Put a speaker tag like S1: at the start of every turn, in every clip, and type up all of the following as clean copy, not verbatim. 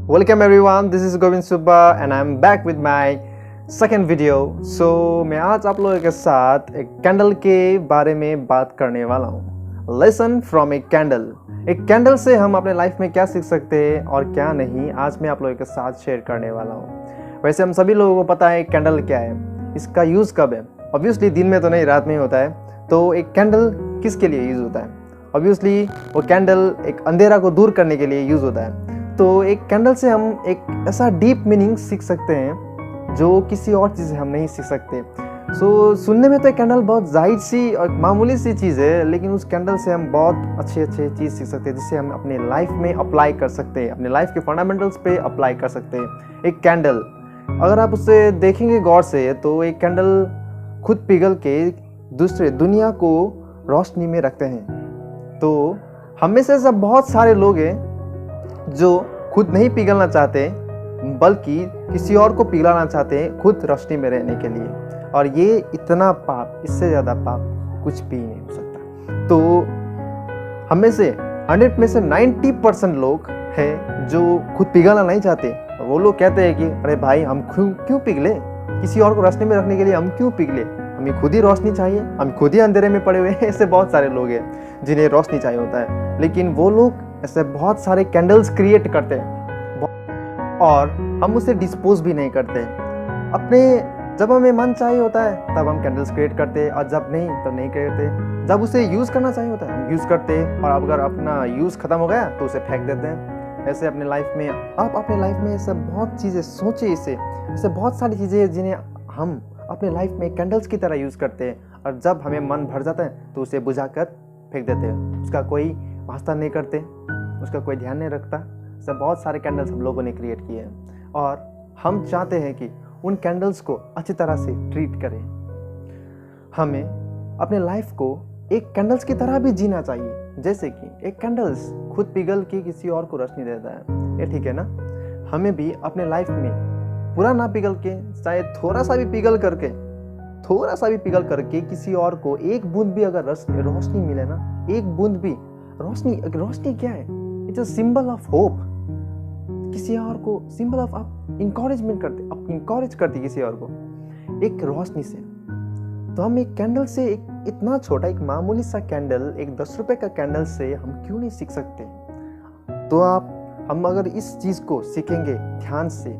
S1: Welcome everyone, this is Govind Subba and I'm back with my second video. So मैं आज आप लोगों के साथ एक कैंडल के बारे में बात करने वाला हूँ. Lesson from a candle. एक कैंडल से हम अपने लाइफ में क्या सीख सकते हैं और क्या नहीं, आज मैं आप लोगों के साथ शेयर करने वाला हूँ. वैसे हम सभी लोगों को पता है कैंडल क्या है, इसका यूज़ कब है. ऑब्वियसली दिन में तो नहीं, रात में ही होता है. तो एक कैंडल किसके लिए यूज़ होता है? ऑब्वियसली वो कैंडल एक अंधेरा को दूर करने के लिए यूज़ होता है. तो एक कैंडल से हम एक ऐसा डीप मीनिंग सीख सकते हैं जो किसी और चीज़ से हम नहीं सीख सकते. सुनने में तो एक कैंडल बहुत जाहिर सी और मामूली सी चीज़ है, लेकिन उस कैंडल से हम बहुत अच्छे चीज़ सीख सकते हैं जिससे हम अपने लाइफ में अप्लाई कर सकते हैं, अपने लाइफ के फंडामेंटल्स पे अप्लाई कर सकते हैं. एक कैंडल अगर आप उसे देखेंगे गौर से तो एक कैंडल खुद पिघल के दूसरे दुनिया को रोशनी में रखते हैं. तो हम में से ऐसा बहुत सारे लोग हैं जो खुद नहीं पिघलना चाहते बल्कि किसी और को पिघलाना चाहते हैं खुद रोशनी में रहने के लिए. और ये इतना पाप, इससे ज़्यादा पाप कुछ भी नहीं हो सकता. तो हम में से 100 में से 90% लोग हैं जो खुद पिघलना नहीं चाहते. वो लोग कहते हैं कि अरे भाई हम क्यों पिघले, किसी और को रोशनी में रखने के लिए हम क्यों पिघले, हमें खुद ही रोशनी चाहिए, हम खुद ही अंधेरे में पड़े हुए हैं. ऐसे बहुत सारे लोग हैं जिन्हें रोशनी चाहिए होता है, लेकिन वो लोग ऐसे बहुत सारे कैंडल्स क्रिएट करते हैं और हम उसे डिस्पोज भी नहीं करते. जब हमें मन चाहिए होता है तब हम कैंडल्स क्रिएट करते हैं, और जब नहीं तब नहीं करते. जब उसे यूज़ करना चाहिए होता है हम यूज़ करते हैं, और अगर अपना यूज़ ख़त्म हो गया तो उसे फेंक देते हैं. ऐसे अपने लाइफ में आप अपने लाइफ में ऐसे बहुत चीज़ें सोचिए, ऐसे बहुत सारी चीज़ें जिन्हें हम अपने लाइफ में कैंडल्स की तरह यूज़ करते हैं, और जब हमें मन भर जाता है तो उसे बुझाकर फेंक देते हैं. उसका कोई वास्ता नहीं करते, उसका कोई ध्यान नहीं रखता. ऐसे बहुत सारे कैंडल्स हम लोगों ने क्रिएट किए हैं और हम चाहते हैं कि उन कैंडल्स को अच्छी तरह से ट्रीट करें. हमें अपने लाइफ को एक कैंडल्स की तरह भी जीना चाहिए, जैसे कि एक कैंडल्स खुद पिघल के किसी और को रोशनी देता है. ये ठीक है ना? हमें भी अपने लाइफ में पूरा ना पिघल के, शायद थोड़ा सा भी पिघल करके किसी और को एक बूंद भी अगर रोशनी मिले ना, एक बूंद भी रोशनी क्या है? It's a symbol of hope. किसी और को सिंबल ऑफ आप इंकरेज करते किसी और को एक रोशनी से. तो हम एक कैंडल से, एक इतना छोटा, एक मामूली सा कैंडल, एक 10 रुपए का कैंडल से हम क्यों नहीं सीख सकते? तो हम अगर इस चीज़ को सीखेंगे ध्यान से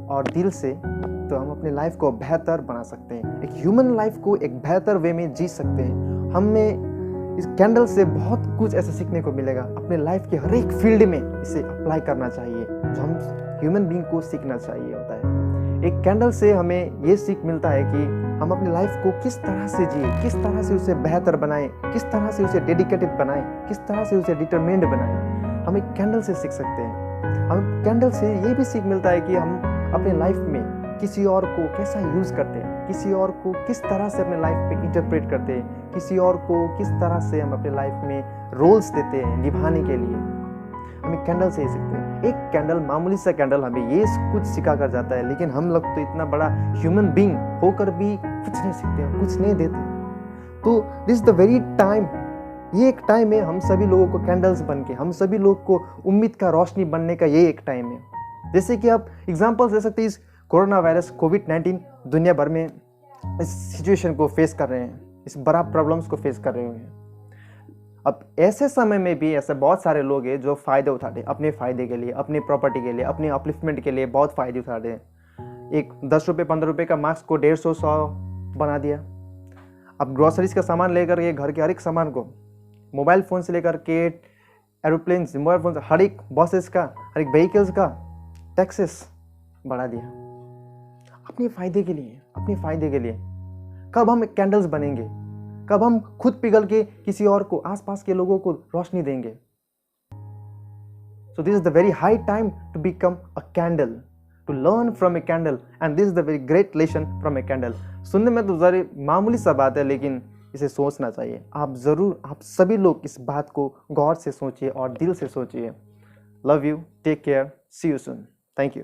S1: और दिल से तो हम अपने लाइफ को बेहतर बना सकते हैं, एक ह्यूमन लाइफ को एक बेहतर वे में जी सकते हैं. हमें इस कैंडल से बहुत कुछ ऐसा सीखने को मिलेगा. अपने लाइफ के हर एक फील्ड में इसे अप्लाई करना चाहिए जो हम ह्यूमन बीइंग को सीखना चाहिए होता है. एक कैंडल से हमें ये सीख मिलता है कि हम अपनी लाइफ को किस तरह से जिए, किस तरह से उसे बेहतर बनाएं, किस तरह से उसे डेडिकेटेड बनाएं, किस तरह से उसे डिटरमिन्ड बनाएं. हम एक कैंडल से सीख सकते हैं. हम कैंडल से ये भी सीख मिलता है कि हम अपने लाइफ में किसी और को कैसा यूज़ करते हैं, किसी और को किस तरह से अपने लाइफ पे इंटरप्रेट करते हैं, किसी और को किस तरह से हम अपने लाइफ में रोल्स देते हैं निभाने के लिए. हमें कैंडल से ही सीखते हैं. एक कैंडल, मामूली सा कैंडल हमें ये कुछ सिखा कर जाता है, लेकिन हम लोग तो इतना बड़ा ह्यूमन बीइंग होकर भी कुछ नहीं सीखते, कुछ नहीं देते. तो this is the very time, ये एक टाइम है हम सभी लोगों को कैंडल्स बन के, हम सभी लोग को उम्मीद का रोशनी बनने का ये एक टाइम है. जैसे कि आप एग्जाम्पल्स दे सकते हैं, इस कोरोना वायरस कोविड-19 दुनिया भर में इस सिचुएशन को फेस कर रहे हैं, इस बड़ा प्रॉब्लम्स को फेस कर रहे हैं. अब ऐसे समय में भी ऐसे बहुत सारे लोग हैं जो फ़ायदे उठाते हैं अपने फ़ायदे के लिए, अपनी प्रॉपर्टी के लिए, अपने अपलिफ्टमेंट के लिए बहुत फ़ायदे उठाते हैं. एक 10 रुपये 15 रुपये का मास्क को 150-100 बना दिया. अब ग्रोसरीज का सामान लेकर के, घर के हर एक सामान को, मोबाइल फ़ोन से लेकर के एरोप्लेन, मोबाइल फोन, हर एक बसेस का, हर एक व्हीकल्स का टैक्सेस बढ़ा दिया अपने फ़ायदे के लिए. कब हम कैंडल्स बनेंगे? कब हम खुद पिघल के किसी और को, आसपास के लोगों को रोशनी देंगे? So this is the very high time to become a candle, to learn from a candle, and this is the very great lesson from a candle. सुनने में तो जरा मामूली सा बात है, लेकिन इसे सोचना चाहिए. आप सभी लोग इस बात को गौर से सोचिए और दिल से सोचिए. Love you, take care, see you soon. Thank you.